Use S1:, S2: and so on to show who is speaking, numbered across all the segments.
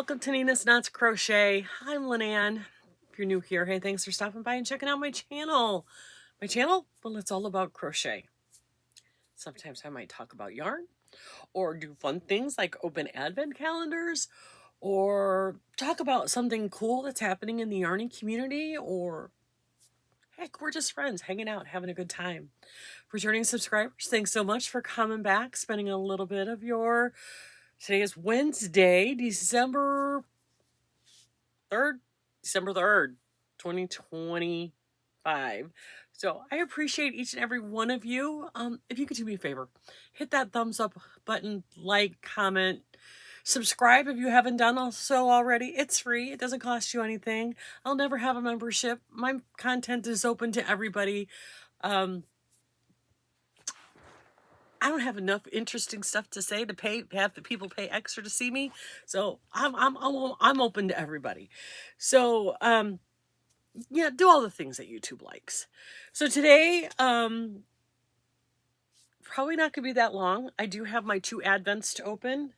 S1: welcome to Nina's Knots Crochet. I'm Lynanne. If you're new here, hey, thanks for stopping by and checking out my channel. My channel? Well, it's all about crochet. Sometimes I might talk about yarn or do fun things like open advent calendars or talk about something cool that's happening in the yarning community, or heck, we're just friends hanging out, having a good time. Returning subscribers, thanks so much for coming back, spending a little bit of your... Today is Wednesday, December 3rd, 2025. So I appreciate each and every one of you. If you could do me a favor, hit that thumbs up button, like, comment, subscribe if you haven't done so already. It's free. It doesn't cost you anything. I'll never have a membership. My content is open to everybody. I don't have enough interesting stuff to say to have the people pay extra to see me. So I'm open to everybody. So yeah, do all the things that YouTube likes. So today, probably not gonna be that long. I do have my 2 advents to open.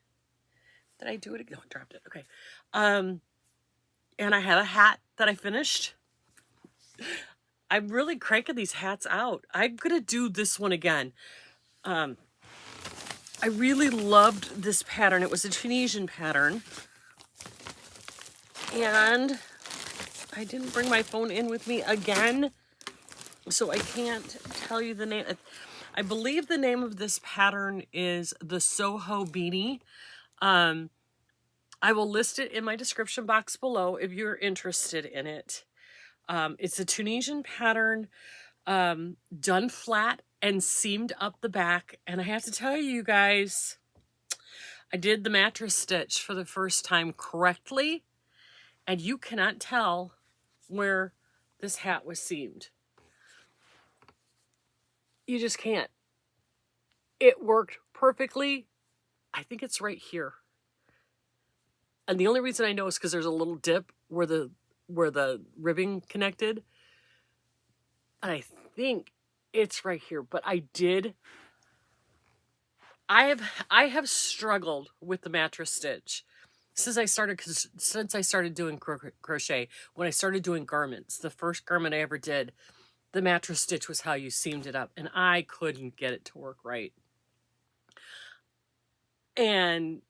S1: Did I do it again? No, I dropped it. Okay. And I have a hat that I finished. I'm really cranking these hats out. I'm gonna do this one again. I really loved this pattern. It was a Tunisian pattern. And I didn't bring my phone in with me again, so I can't tell you the name. I believe the name of this pattern is the Soho Beanie. I will list it in my description box below if you're interested in it. It's a Tunisian pattern, done flat and seamed up the back. And I have to tell you guys, I did the mattress stitch for the first time correctly, and you cannot tell where this hat was seamed. You just can't. It worked perfectly. I think it's right here. And the only reason I know is because there's a little dip where the ribbing connected. And I think it's right here, but I have struggled with the mattress stitch since I started doing crochet. When I started doing garments, the first garment I ever did, the mattress stitch was how you seamed it up, and I couldn't get it to work right. And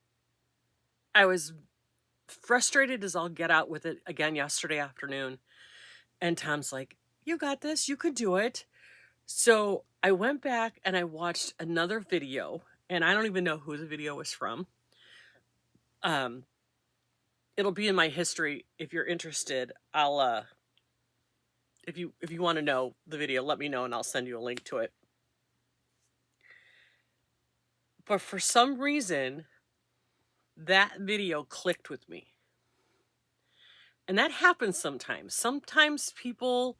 S1: I was frustrated as all get out with it again yesterday afternoon. And Tom's like, "You got this, you could do it." So I went back and I watched another video, and I don't even know who the video was from. It'll be in my history if you're interested. I'll if you want to know the video, let me know and I'll send you a link to it. But for some reason, that video clicked with me. And that happens sometimes. Sometimes people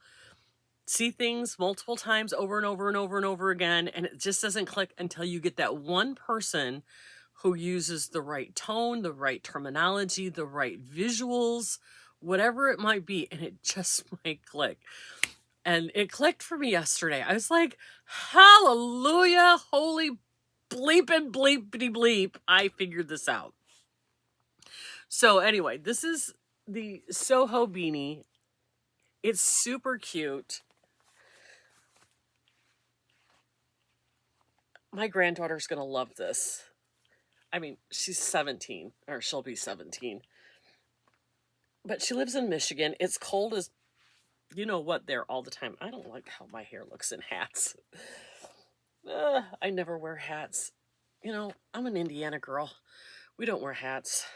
S1: see things multiple times over and over and over and over again, and it just doesn't click until you get that one person who uses the right tone, the right terminology, the right visuals, whatever it might be, and it just might click. And it clicked for me yesterday. I was like, hallelujah, holy bleep and bleepity bleep, I figured this out. So anyway, this is the Soho Beanie. It's super cute. My granddaughter's going to love this. I mean, she's 17, or she'll be 17. But she lives in Michigan. It's cold as you know what there all the time. I don't like how my hair looks in hats. I never wear hats. You know, I'm an Indiana girl. We don't wear hats.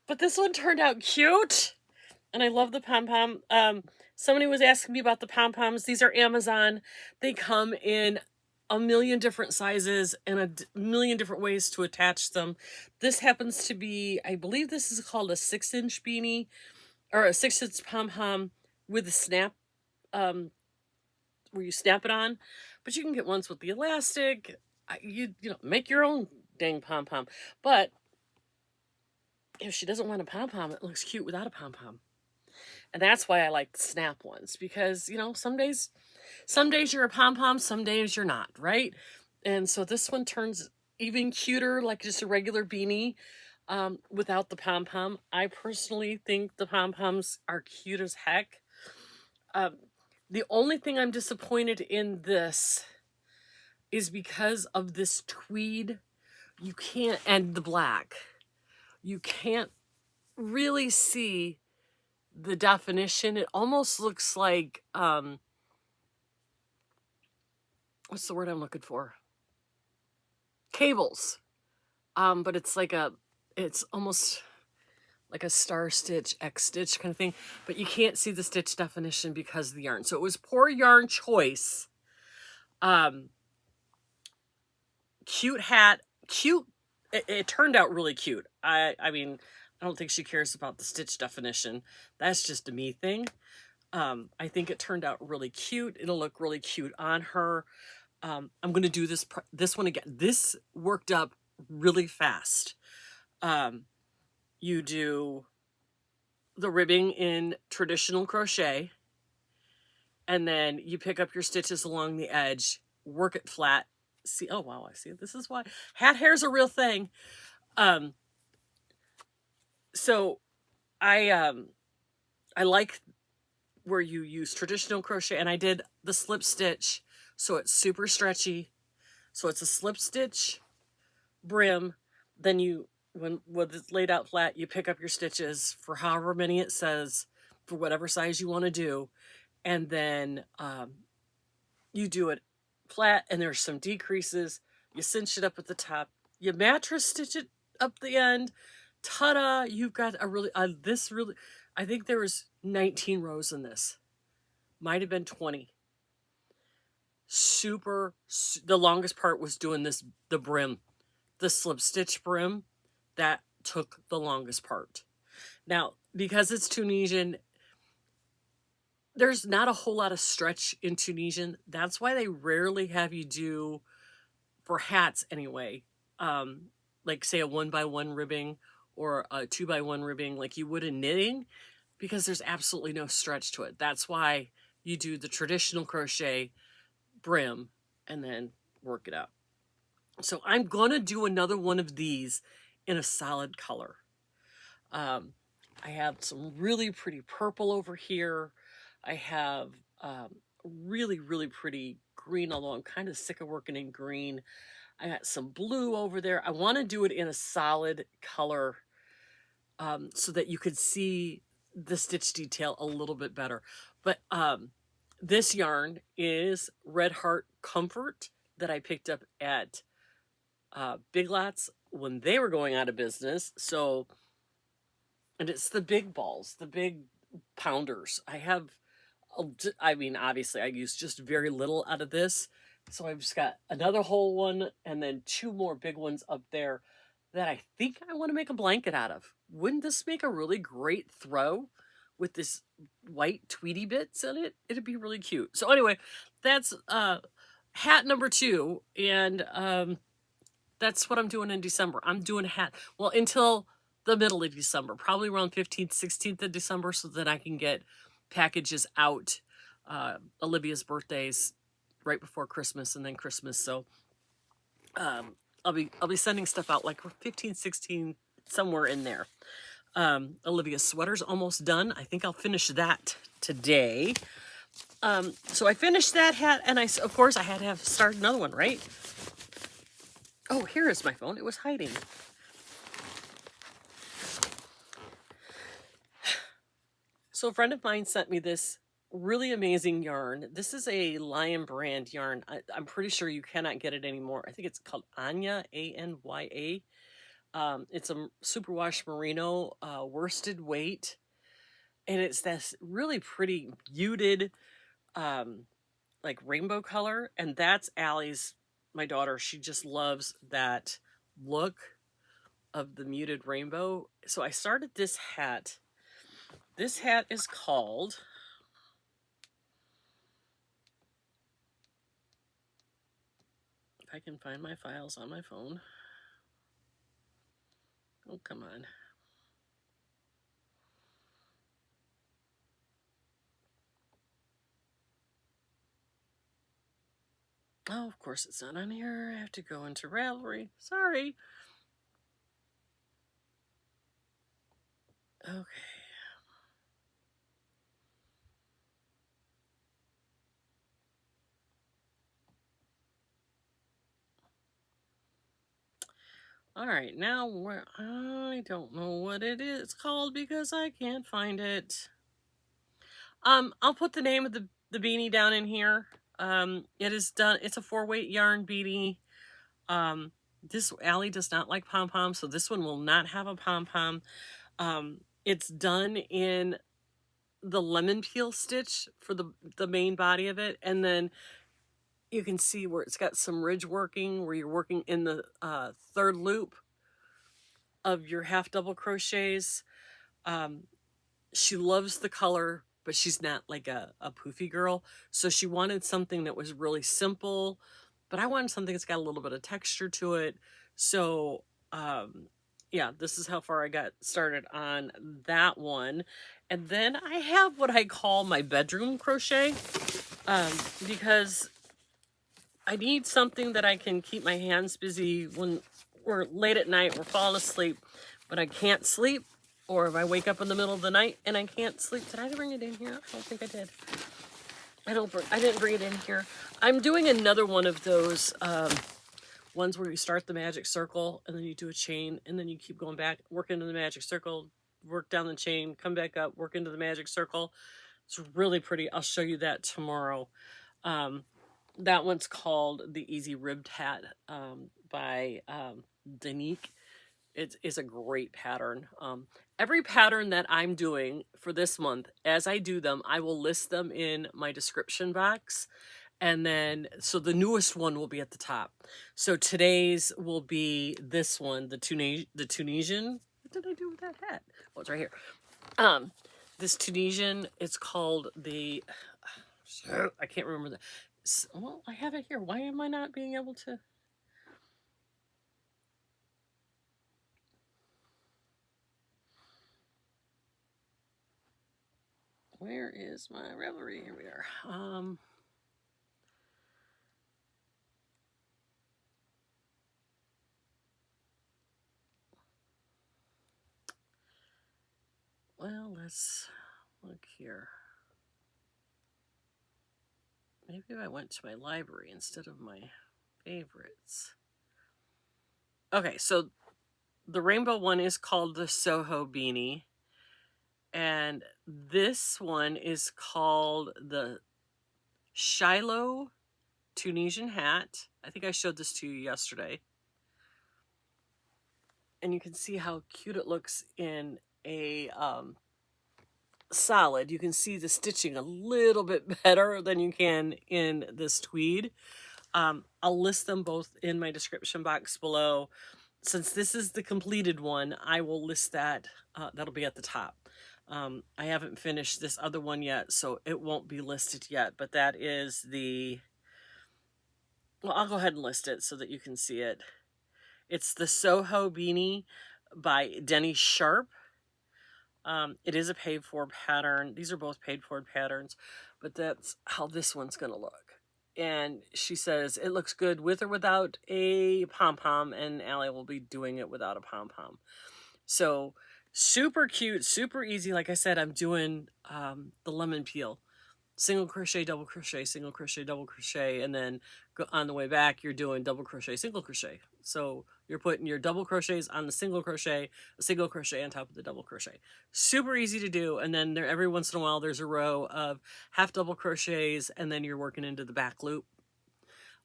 S1: But this one turned out cute. And I love the pom-pom. Somebody was asking me about the pom-poms. These are Amazon. They come in a million different sizes and a million different ways to attach them. This happens to be, I believe this is called a 6-inch beanie, or a 6-inch pom-pom with a snap, where you snap it on. But you can get ones with the elastic. You know, make your own dang pom-pom. But if she doesn't want a pom-pom, it looks cute without a pom-pom. And that's why I like the snap ones, because, you know, some days you're a pom-pom, some days you're not, right? And so this one turns even cuter, like just a regular beanie. without the pom-pom. I personally think the pom-poms are cute as heck. The only thing I'm disappointed in this is because of this tweed, you can't, and the black, you can't really see the definition. It almost looks like, what's the word I'm looking for? Cables. But it's like it's almost like a star stitch, X stitch kind of thing, but you can't see the stitch definition because of the yarn. So it was poor yarn choice. Cute hat, cute. It turned out really cute. I mean, I don't think she cares about the stitch definition. That's just a me thing. I think it turned out really cute. It'll look really cute on her. I'm going to do this one again. This worked up really fast. You do the ribbing in traditional crochet, and then you pick up your stitches along the edge, work it flat. See, oh wow, I see. This is why hat hair is a real thing. So I like where you use traditional crochet, and I did the slip stitch, so it's super stretchy. So it's a slip stitch brim. Then when it's laid out flat, you pick up your stitches for however many it says, for whatever size you want to do, and then you do it flat, and there's some decreases. You cinch it up at the top. You mattress stitch it up the end. Ta-da! You've got a really I think there was 19 rows in this. Might have been 20. The longest part was doing the brim, the slip stitch brim. That took the longest part. Now, because it's Tunisian, there's not a whole lot of stretch in Tunisian. That's why they rarely have you do, for hats anyway, like say a 1x1 ribbing or a 2x1 ribbing like you would in knitting, because there's absolutely no stretch to it. That's why you do the traditional crochet brim and then work it out. So I'm gonna do another one of these in a solid color. I have some really pretty purple over here. I have really, really pretty green, although I'm kind of sick of working in green. I got some blue over there. I want to do it in a solid color so that you could see the stitch detail a little bit better. But this yarn is Red Heart Comfort that I picked up at Big Lots when they were going out of business. So, and it's the big balls, the big pounders. I mean, obviously I use just very little out of this. So I've just got another whole one and then 2 more big ones up there that I think I want to make a blanket out of. Wouldn't this make a really great throw with this white tweedy bits in it? It'd be really cute. So anyway, that's hat number 2. And that's what I'm doing in December. I'm doing a hat. Well, until the middle of December, probably around 15th, 16th of December, so that I can get packages out. Olivia's birthday's right before Christmas and then Christmas. So I'll be sending stuff out like 15, 16, somewhere in there. Olivia's sweater's almost done. I think I'll finish that today. So I finished that hat, and of course I had to have start another one, right? Oh, here is my phone. It was hiding. So a friend of mine sent me this really amazing yarn. This is a Lion brand yarn. I'm pretty sure you cannot get it anymore. I think it's called Anya, A-N-Y-A. It's a superwash merino worsted weight. And it's this really pretty muted like rainbow color. And that's Allie's, my daughter. She just loves that look of the muted rainbow. So I started this hat. This hat is called, if I can find my files on my phone. Oh, come on. Oh, of course it's not on here. I have to go into Ravelry. Sorry. Okay. All right, now I don't know what it is called because I can't find it. I'll put the name of the beanie down in here. It is done. It's a 4-weight yarn beanie. This Allie does not like pom-pom, so this one will not have a pom-pom. It's done in the lemon peel stitch for the main body of it, and then you can see where it's got some ridge working, where you're working in the third loop of your half double crochets. She loves the color, but she's not like a poofy girl, so she wanted something that was really simple, but I wanted something that's got a little bit of texture to it. So yeah, this is how far I got started on that one. And then I have what I call my bedroom crochet, because I need something that I can keep my hands busy when we're late at night, we're falling asleep, but I can't sleep, or if I wake up in the middle of the night and I can't sleep. Did I bring it in here? I don't think I did. I didn't bring it in here. I'm doing another one of those ones where you start the magic circle and then you do a chain and then you keep going back, work into the magic circle, work down the chain, come back up, work into the magic circle. It's really pretty. I'll show you that tomorrow. That one's called the Easy Ribbed Hat by Deni. It's a great pattern. Every pattern that I'm doing for this month, as I do them, I will list them in my description box. And then, so the newest one will be at the top. So today's will be this one, the Tunisian. What did I do with that hat? Oh, it's right here. This Tunisian, it's called the, I can't remember the, well, I have it here. Why am I not being able to? Where is my Revelry? Here we are. Well, let's look here. Maybe if I went to my library instead of my favorites. Okay, so the rainbow one is called the Soho Beanie. And this one is called the Shiloh Tunisian Hat. I think I showed this to you yesterday. And you can see how cute it looks in a solid. You can see the stitching a little bit better than you can in this tweed. I'll list them both in my description box below. Since this is the completed one, I will list that. That'll be at the top. I haven't finished this other one yet, so it won't be listed yet, but that is the, well, I'll go ahead and list it so that you can see it. It's the Soho Beanie by Deni Sharpe. It is a paid for pattern. These are both paid for patterns, but that's how this one's going to look. And she says it looks good with or without a pom-pom, and Allie will be doing it without a pom-pom. So super cute, super easy. Like I said, I'm doing the lemon peel. Single crochet, double crochet, single crochet, double crochet, and then on the way back, you're doing double crochet, single crochet. So you're putting your double crochets on the single crochet, a single crochet on top of the double crochet. Super easy to do. And then there, every once in a while, there's a row of half double crochets, and then you're working into the back loop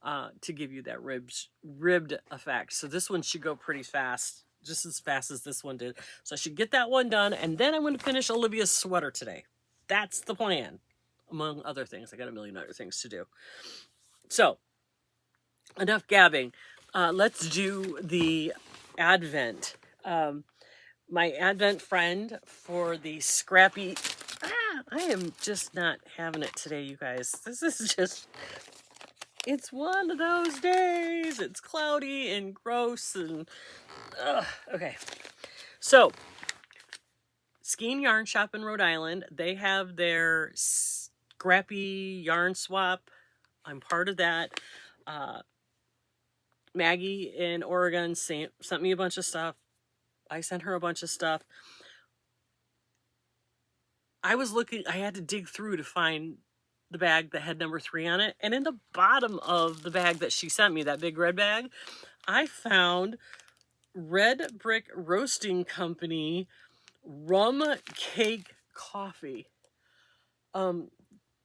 S1: to give you that ribbed effect. So this one should go pretty fast, just as fast as this one did. So I should get that one done, and then I'm going to finish Olivia's sweater today. That's the plan. Among other things. I got a million other things to do. So, enough gabbing. Let's do the Advent. My Advent friend for the scrappy... I am just not having it today, you guys. This is just... It's one of those days. It's cloudy and gross and... okay. So, Skein Yarn Shop in Rhode Island, they have their scrappy yarn swap. I'm part of that. Maggie in Oregon sent me a bunch of stuff. I sent her a bunch of stuff. I was looking, I had to dig through to find the bag that had number 3 on it. And in the bottom of the bag that she sent me, that big red bag, I found Red Brick Roasting Company rum cake coffee.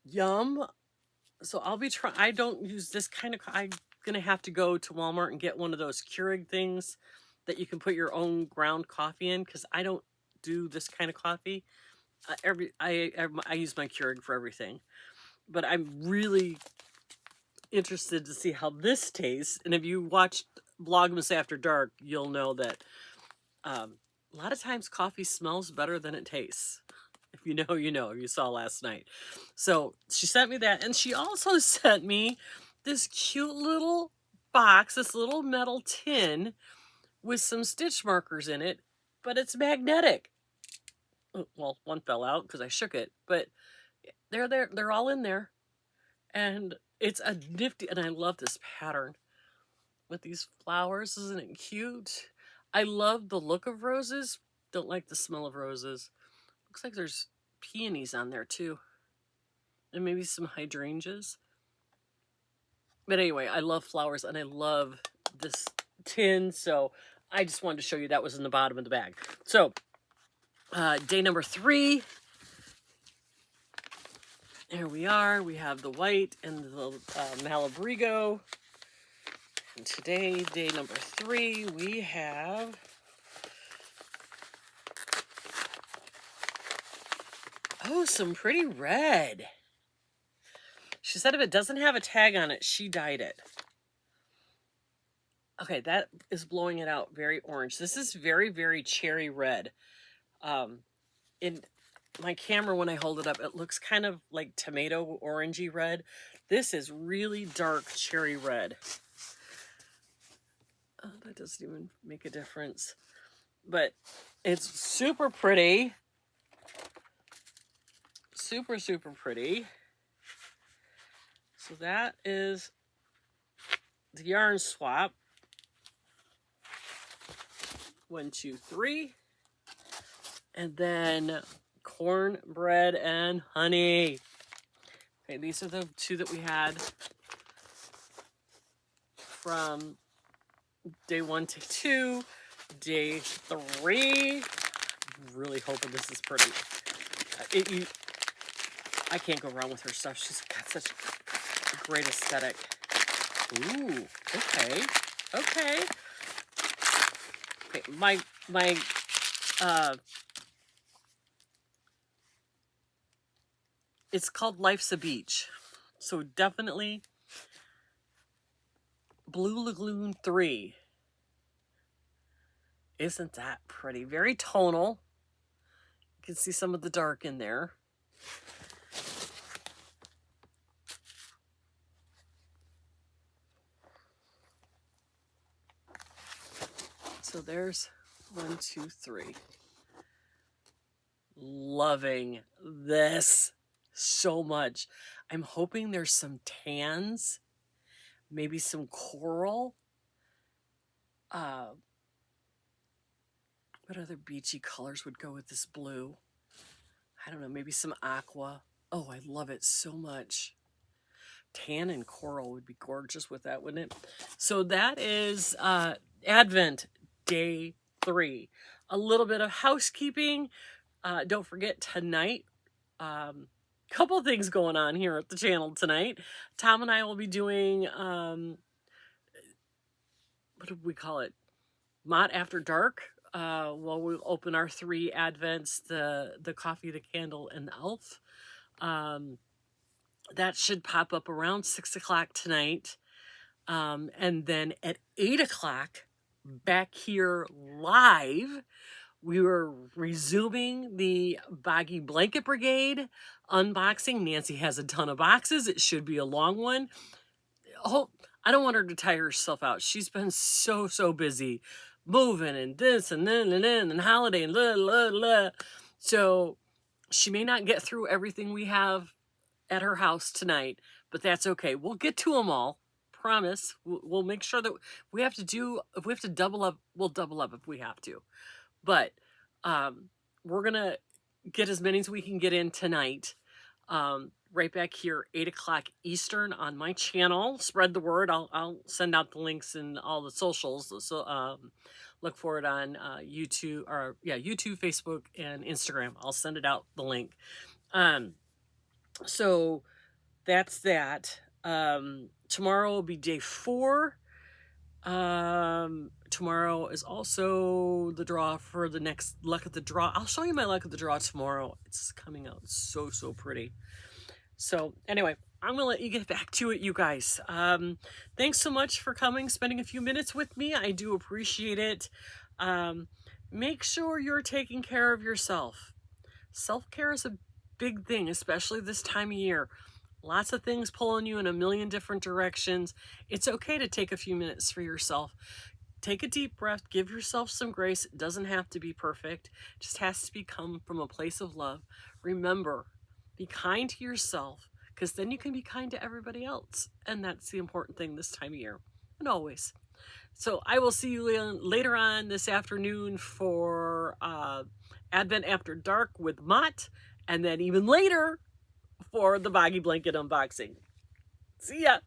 S1: Yum. So I'll be trying, I don't use this kind of, I'm going to have to go to Walmart and get one of those Keurig things that you can put your own ground coffee in, because I don't do this kind of coffee. I use my Keurig for everything. But I'm really interested to see how this tastes. And if you watched Vlogmas After Dark, you'll know that a lot of times coffee smells better than it tastes. If you know, you know, you saw last night. So she sent me that. And she also sent me this cute little box, this little metal tin with some stitch markers in it, but it's magnetic. Well, one fell out because I shook it, but they're there. They're all in there. And it's a nifty, and I love this pattern with these flowers. Isn't it cute? I love the look of roses. Don't like the smell of roses. Looks like there's peonies on there too. And maybe some hydrangeas. But anyway, I love flowers and I love this tin. So I just wanted to show you that was in the bottom of the bag. So day number 3. There we are. We have the white and the Malabrigo. And today, day number 3, we have some pretty red. She said if it doesn't have a tag on it, she dyed it. Okay, that is blowing it out very orange. This is very, very cherry red. In my camera, when I hold it up, it looks kind of like tomato orangey red. This is really dark cherry red. Oh, that doesn't even make a difference. But it's super pretty. Super, super pretty. So that is the yarn swap. 1, 2, 3. And then cornbread and honey. Okay, these are the 2 that we had from day 1 to 2. Day 3. I'm really hoping this is pretty. I can't go wrong with her stuff. She's got such a great aesthetic. Ooh, okay. Okay. Okay, my it's called Life's a Beach. So definitely Blue Lagoon 3. Isn't that pretty? Very tonal. You can see some of the dark in there. So there's 1, 2, 3. Loving this so much. I'm hoping there's some tans, maybe some coral. What other beachy colors would go with this blue? I don't know, maybe some aqua. Oh, I love it so much. Tan and coral would be gorgeous with that, wouldn't it? So that is Advent Day 3. A little bit of housekeeping. Don't forget tonight, couple things going on here at the channel tonight. Tom and I will be doing, what do we call it? Mott After Dark. Well, we'll open our 3 Advents, the coffee, the candle, and the elf. That should pop up around 6 o'clock tonight. And then at 8 o'clock, back here live, we were resuming the BOGGY Blanket Brigade unboxing. Nancy has a ton of boxes. It should be a long one. Oh, I don't want her to tire herself out. She's been so busy moving and this and then and holiday and blah, blah, blah. So she may not get through everything we have at her house tonight, but that's okay. We'll get to them all. Promise. We'll make sure that if we have to double up, we'll double up if we have to. But we're going to get as many as we can get in tonight. Right back here, 8 o'clock Eastern on my channel. Spread the word. I'll send out the links in all the socials. So look for it on YouTube, or yeah, YouTube, Facebook, and Instagram. I'll send it out, the link. So that's that. Tomorrow will be day 4. Tomorrow is also the draw for the next luck of the draw. I'll show you my luck of the draw tomorrow. It's coming out so pretty. So anyway, I'm gonna let you get back to it, you guys. Thanks so much for coming, spending a few minutes with me. I do appreciate it. Make sure you're taking care of yourself. Self-care is a big thing, especially this time of year. Lots of things pulling you in a million different directions. It's okay to take a few minutes for yourself. Take a deep breath, give yourself some grace. It doesn't have to be perfect. It just has to come from a place of love. Remember, be kind to yourself, because then you can be kind to everybody else. And that's the important thing this time of year, and always. So I will see you later on this afternoon for Advent After Dark with Mott, and then even later for the BOGGY blanket unboxing. See ya!